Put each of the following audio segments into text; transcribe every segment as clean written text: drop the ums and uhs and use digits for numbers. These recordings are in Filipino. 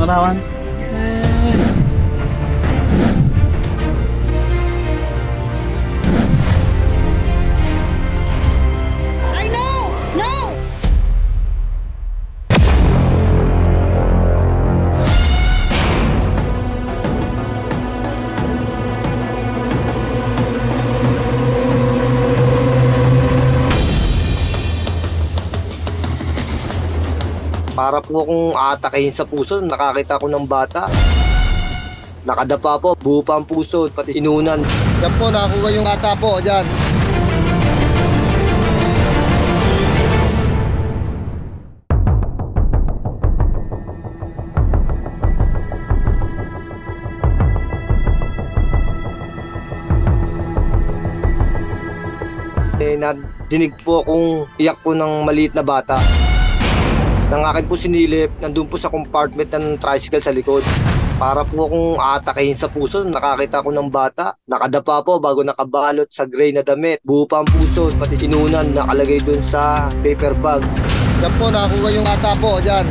Tanawan. I know! No! Para po akong aatakihin sa puso, nakakita ko ng bata. Nakadapa po, buo pa ang puso, pati inunan. Yan po, nakakuha yung bata po dyan. Nadinig po akong iyak po ng maliit na bata. Nang akin po sinilip, nandun po sa compartment ng tricycle sa likod. Para po akong aatakihin sa puso, nakakita ko ng bata. Nakadapa po bago nakabalot sa gray na damit. Buo pa ang puso, pati inunan nakalagay dun sa paper bag. Yan po, nakakuha yung bata po dyan.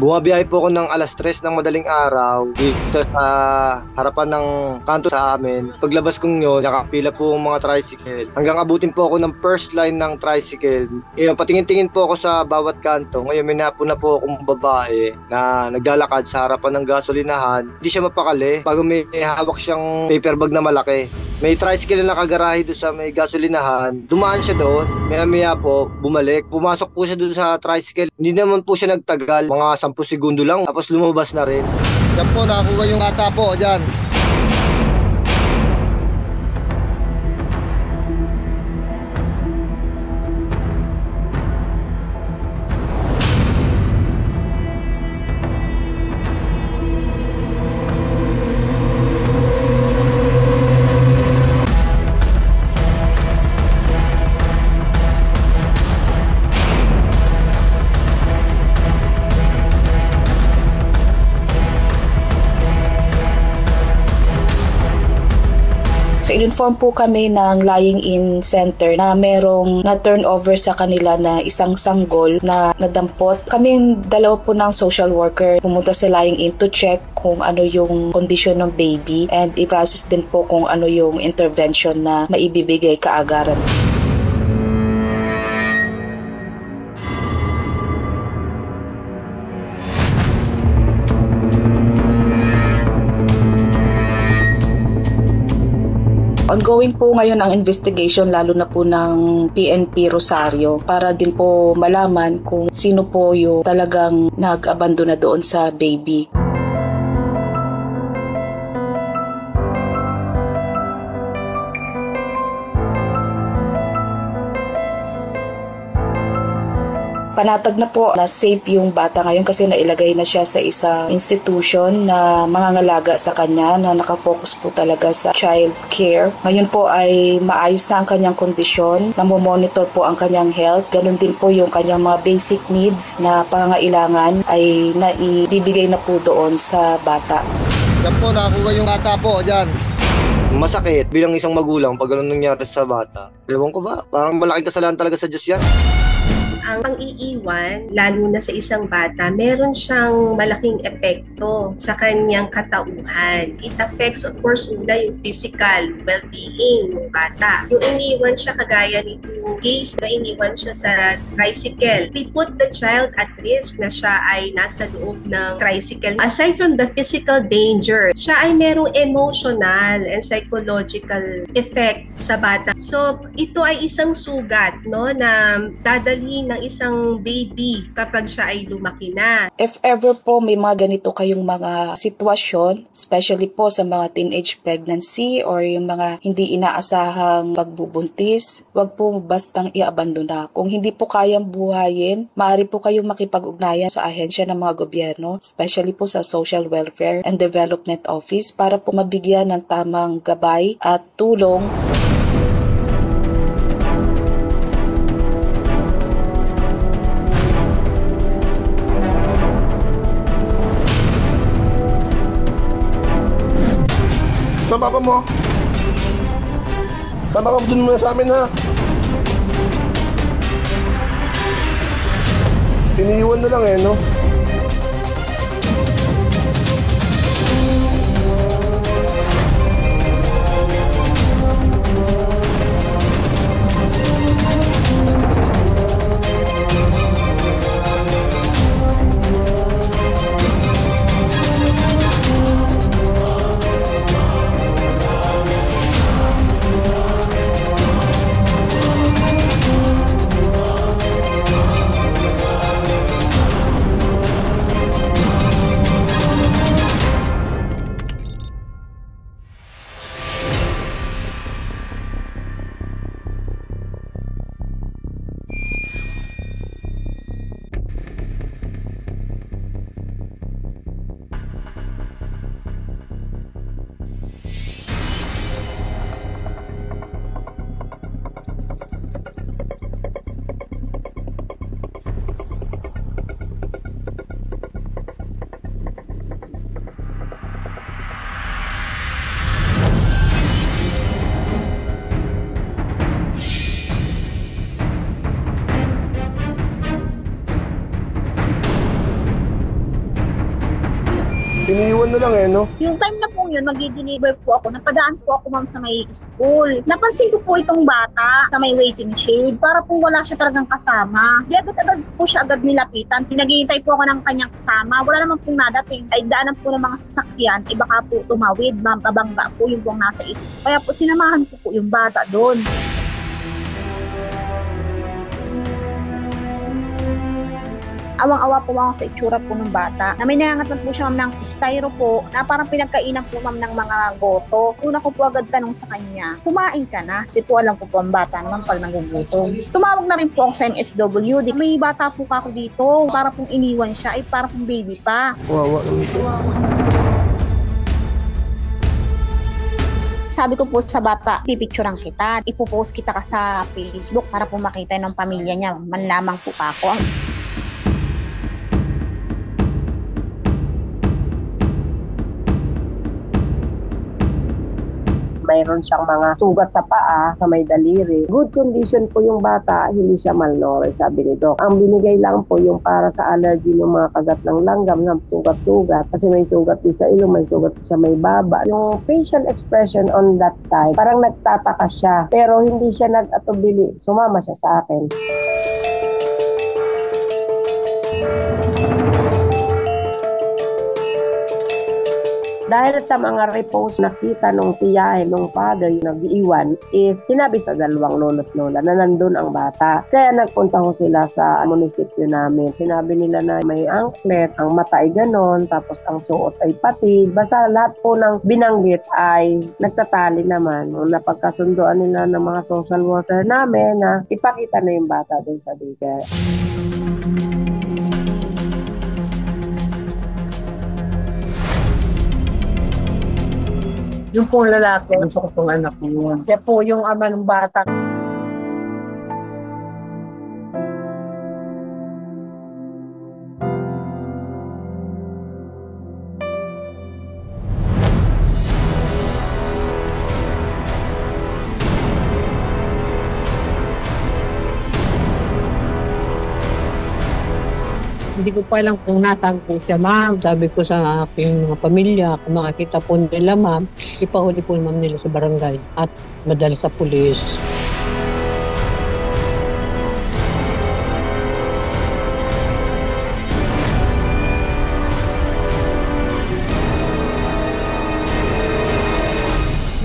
Bumabiyahe po ako ng alas 3 ng madaling araw dito sa harapan ng kanto sa amin. Paglabas kong yun, nakapila po ang mga tricycle. Hanggang abutin po ako ng first line ng tricycle. Patingin-tingin po ako sa bawat kanto. Ngayon may napo na po akong babae na naglalakad sa harapan ng gasolinahan. Hindi siya mapakali. Bago may hawak siyang paper bag na malaki. May tricycle na nakagarahe doon sa may gasolinahan. Dumaan siya doon. Maya-maya po, bumalik. Pumasok po siya doon sa tricycle. Hindi naman po siya nagtagal. Mga 10 segundo lang. Tapos lumabas na rin. Yan po, nakakuha yung bata po dyan. So, in-inform po kami ng lying-in center na merong na-turnover sa kanila na isang sanggol na nadampot. Kami dalawa po ng social worker pumunta sa lying-in to check kung ano yung kondisyon ng baby and i-process din po kung ano yung intervention na maibibigay kaagaran. Ongoing po ngayon ang investigation lalo na po ng PNP Rosario para din po malaman kung sino po yung talagang nag-abandona doon sa baby. Panatag na po na safe yung bata ngayon kasi nailagay na siya sa isang institution na mangangalaga sa kanya na nakafocus po talaga sa child care. Ngayon po ay maayos na ang kanyang kondisyon, namomonitor po ang kanyang health. Ganun din po yung kanyang mga basic needs na pangangailangan ay naibibigay na po doon sa bata. Yan po, nakakuha yung bata po dyan. Masakit bilang isang magulang pag ganun nangyari sa bata. Ewan ko ba, parang malaking kasalanan talaga sa Diyos yan. Ang pang-iiwan, lalo na sa isang bata, meron siyang malaking epekto sa kanyang katauhan. It affects, of course, una yung physical well-being ng bata. Yung iniwan siya kagaya nitong case na iniwan siya sa tricycle. We put the child at risk na siya ay nasa loob ng tricycle. Aside from the physical danger, siya ay merong emotional and psychological effect sa bata. So, ito ay isang sugat, no, na dadali ng isang baby kapag siya ay lumaki na. If ever po may mga ganito kayong mga sitwasyon, especially po sa mga teenage pregnancy or yung mga hindi inaasahang pagbubuntis, wag po bastang i-abandona. Kung hindi po kayang buhayin, maaari po kayong makipag-ugnayan sa ahensya ng mga gobyerno, especially po sa Social Welfare and Development Office para po mabigyan ng tamang gabay at tulong. Saan papa mo? Saan papa mo? Doon muna sa amin ha. Iniiwan na lang eh, no? Iniiwan na lang eh, no? Yung time na po yun, mag-deliver po ako. Napadaan po ako ma'am sa may school. Napansin ko po itong bata sa may waiting shade. Para po wala siya talagang kasama. Di agad-agad po siya agad nilapitan. Naghihintay po ako ng kanyang kasama. Wala naman pong nadating. Ay daanan po ng mga sasakyan. Ay baka po tumawid, ma'am. Babangga po yung pong nasa isip. Kaya po sinamahan ko po yung bata doon. Awang-awa po ako sa itsura po ng bata. Na may nangangatan po siya ma'am ng styro po na parang pinagkainan po ma'am ng mga goto. Una ko po agad tanong sa kanya, kumain ka na? Kasi po alam ko po ang bata naman pag nagugutom. Tumawag na rin po ako sa MSWD. May bata po ako dito. Para pong iniwan siya. Ay para pong baby pa. Wawa naman ito. Sabi ko po sa bata, pipicturean kita. Ipopost kita ka sa Facebook para po makita ng pamilya niya. Manlamang po ako. Mayroon siyang mga sugat sa paa, sa may daliri. Good condition po yung bata, hindi siya malnourished, sabi ni Doc. Ang binigay lang po yung para sa allergy ng mga kagat ng langgam, ng sugat-sugat. Kasi may sugat din sa ilong, may sugat sa may baba. Yung facial expression on that time, parang nagtataka siya. Pero hindi siya nag-atubili. Sumama siya sa akin. Dahil sa mga repost nakita nung tiyahe, nung father yung nag-iwan, is sinabi sa dalawang lolo't lola na nandun ang bata. Kaya nagpunta ho sila sa munisipyo namin. Sinabi nila na may anklet, ang mata ay ganon, tapos ang suot ay patig. Basta lahat po ng binanggit ay nagtatali naman. Napagkasunduan nila ng mga social worker namin na ipakita na yung bata dun sa daycare. Yung pong lalaki, gusto ko pong anak mo. Siya po yung ama ng bata. Hindi ko pa alam kung nasaan po siya, ma'am. Sabi ko sa aking mga pamilya, kung makakita po nila, ma'am, ipahuli po ma'am nila sa barangay at madala sa pulis.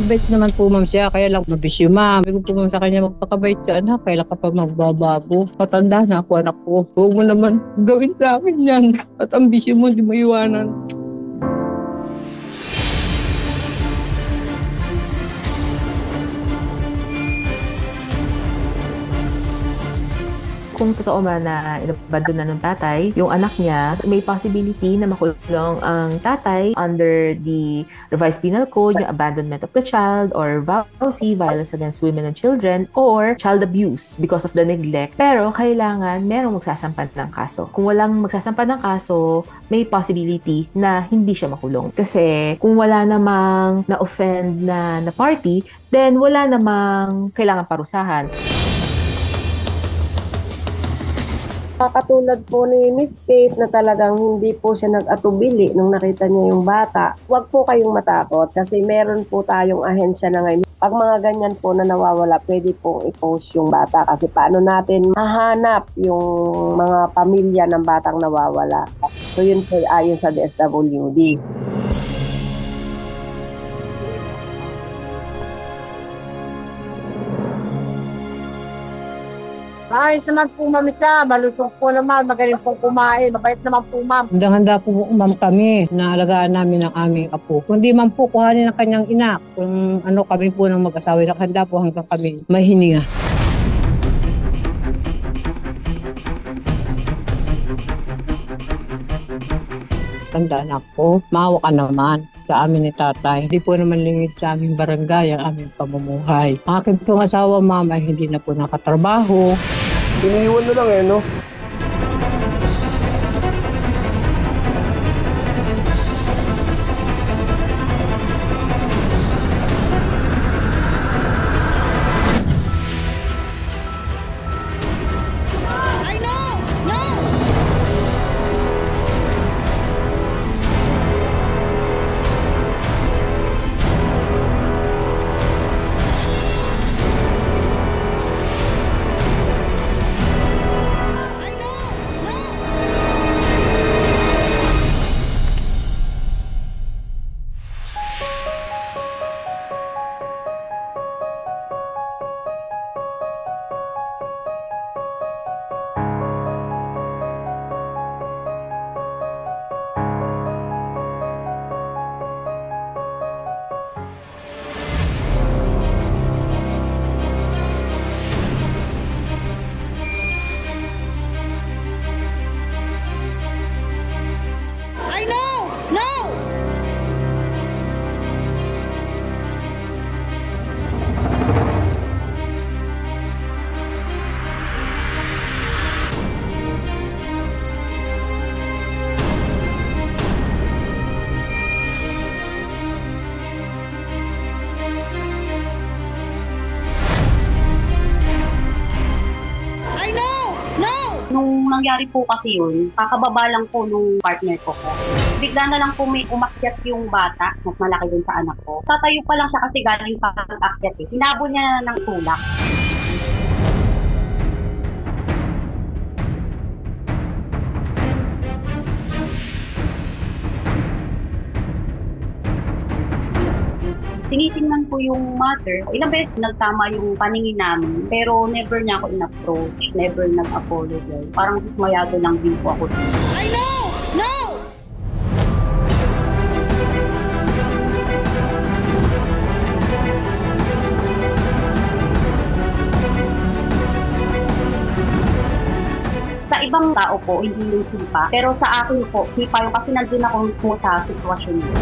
Mabait naman po ma'am siya, kaya lang mabisyo ma'am. Sabi ko po ma'am sa kanya, magpakabait siya anak, kailan ka pa magbabago. Matanda na ako anak ko. Huwag mo naman gawin sa akin yan. At ang bisyo mo, di mo iwanan. Kung totoo man na inabandon na ng tatay, yung anak niya, may possibility na makulong ang tatay under the Revised Penal Code, yung abandonment of the child, or VAUC, Violence Against Women and Children, or child abuse because of the neglect. Pero kailangan merong magsasampan ng kaso. Kung walang magsasampan ng kaso, may possibility na hindi siya makulong. Kasi kung wala namang na-offend na party, then wala namang kailangan parusahan. Katulad po ni Miss Kate na talagang hindi po siya nag-atubili nung nakita niya yung bata. Huwag po kayong matakot kasi meron po tayong ahensya na ngayon. Pag mga ganyan po na nawawala, pwede pong i-post yung bata kasi paano natin mahanap yung mga pamilya ng batang nawawala. So yun po ayon sa DSWD. Ay, naman po ma'am isa, malusog po naman, magaling pong kumain, mabait naman po ma'am. Handa po ma'am kami na alagaan namin ang aming apo. Kung di man po kuhanin ang kanyang ina, kung ano kami po ng mag-asawa, nakahanda po hanggang kami may hininga. Tandaan ako, maawa ka naman sa amin ni tatay. Hindi po naman lingid sa aming barangay ang aming pamumuhay. Ang aking pong asawa, ma'am, ay hindi na po nakatrabaho. Iniiwan na lang no? Nung nangyari po kasi yun, kakababa lang po nung partner ko po. Bigla na lang po may umakyat yung bata, mas malaki dun sa anak ko. Tatayo pa lang siya kasi galing pa ang-akyat eh. Hinabol niya ng tulak. Tinitingnan ko yung mother. Ilang beses nagtama yung paningin namin, pero never niya ako in-approach, never nag-apologize. Parang mayado lang din po ako. I know! No! Sa ibang tao po, hindi yung sipa. Pero sa akin po, sipa yung kasi nandun ako mismo sa sitwasyon niya.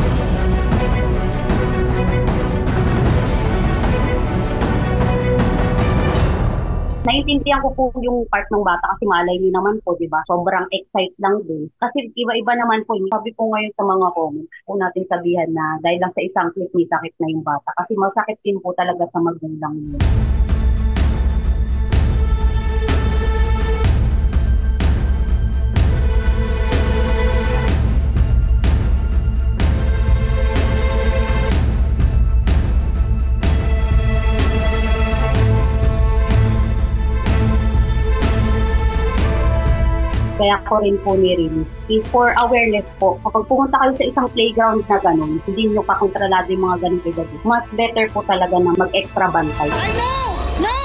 Naiintindihan ko po yung part ng bata kasi malay niyo naman po, di ba? Sobrang excite lang din. Kasi iba-iba naman po. Sabi ko ngayon sa mga comments, po natin sabihan na dahil lang sa isang clip may sakit na yung bata. Kasi masakit din po talaga sa magulang niyo. kaya ko rin po ni-release is for awareness po. Kapag pumunta kayo sa isang playground na ganun, hindi nyo kakontrolado yung mga ganun kayo. Mas better po talaga na mag-extra bantay. I know! No!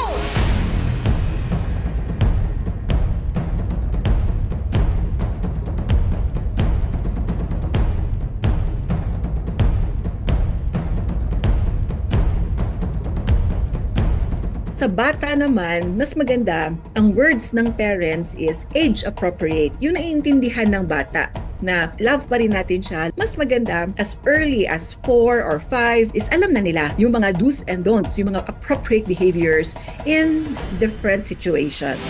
Sa bata naman, mas maganda, ang words ng parents is age appropriate. Yun ang iintindihan ng bata na love pa rin natin siya. Mas maganda, as early as 4 or 5 is alam na nila yung mga do's and don'ts, yung mga appropriate behaviors in different situations.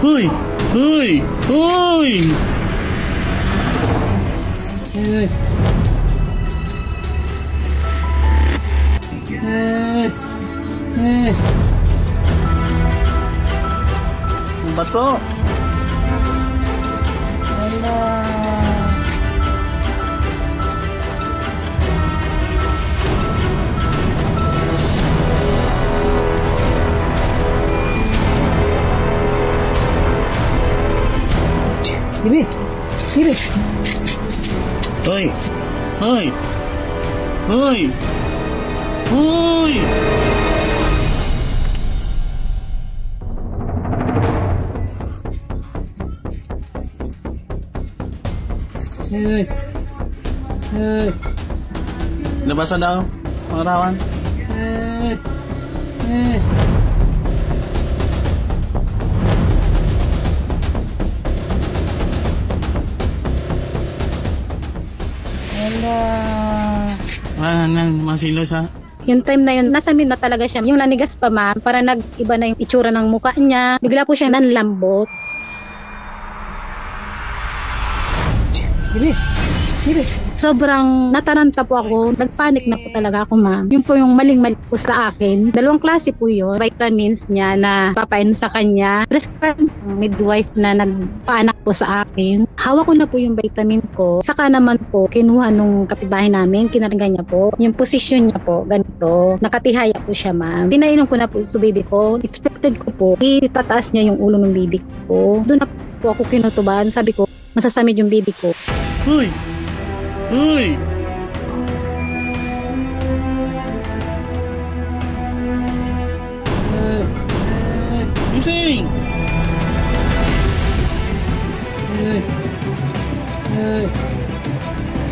Hoy! Hoy! Hoy! Ang bato! Bibi! Bibi! Hoy! Hoy! Hoy! Hoy! Hey! Hey! Labasan daw, mga rawan. Hey! Hey! Masilo siya. Yung time na yun, nasa mid na talaga siya. Yung nanigas pa ma'am, para nag-iba na yung itsura ng mukha niya. Bigla po siya nanlambot. Bibi! Bibi! Sobrang nataranta po ako. Nagpanik na po talaga ako ma'am. Yun po yung maling-mali po sa akin. 2 klase po yun. Vitamins niya na papainom sa kanya. Prescribed ng midwife na nagpaanak po sa akin. Hawak ko na po yung vitamin ko. Saka naman po, kinuha nung kapitbahay namin. Kinarga niya po. Yung posisyon niya po, ganito. Nakatihaya po siya ma'am. Pinainom ko na po sa baby ko. Expected ko po, itataas niya yung ulo ng baby ko. Doon na po ako kinutuban. Sabi ko, masasamid yung baby ko. Hoy! Hoy! Gising!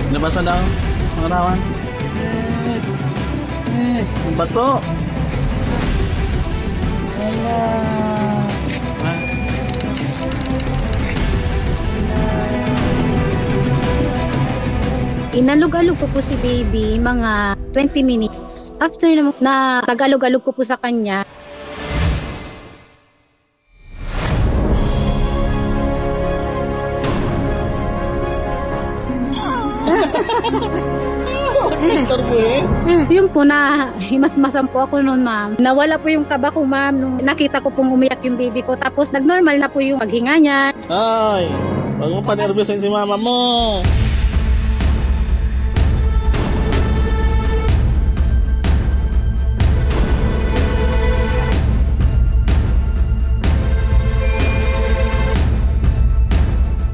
Labasan daw, mga rawan. Ang bato! Inalog-alog ko po si baby mga 20 minutes. After na pag-alog-alog ko po sa kanya, yun po na himasmasan po ako noon ma'am. Nawala po yung kaba ko ma'am nung nakita ko pong umiyak yung baby ko. Tapos nagnormal na po yung paghinga niya. Ay! Huwag mo panervyosin si mama mo!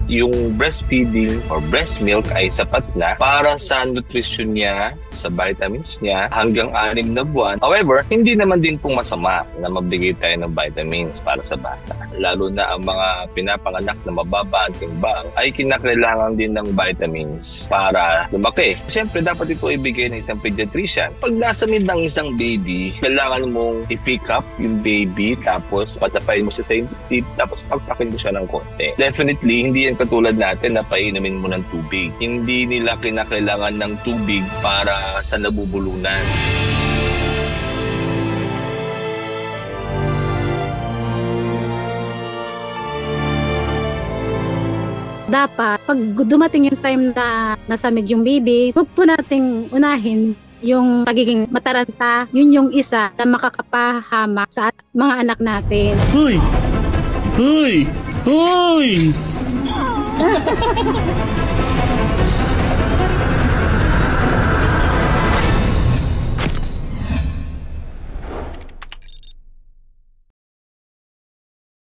Yung breastfeeding or breast milk ay sapat na para sa nutrition niya, sa vitamins niya hanggang 6 na buwan. However, hindi naman din pong masama na mabigay tayo ng vitamins para sa bata. Lalo na ang mga pinapanganak na mababa ang timbang ay kinakailangan din ng vitamins para lumaki. Siyempre, dapat ito ibigay ng isang pediatrician. Pag nasa mid ng isang baby, kailangan mong i-pick up yung baby tapos patapayin mo siya sa tip tapos pagpakin mo siya ng konti. Definitely, hindi yan katulad natin na painumin mo ng tubig. Hindi nila kinakailangan ng tubig para sa nabubulunan. dapat pag dumating yung time na nasamid yung baby, huwag po nating unahin yung pagiging mataranta. Yun yung isa na makakapahamak sa mga anak natin. Hoy! Hoy! Hoy!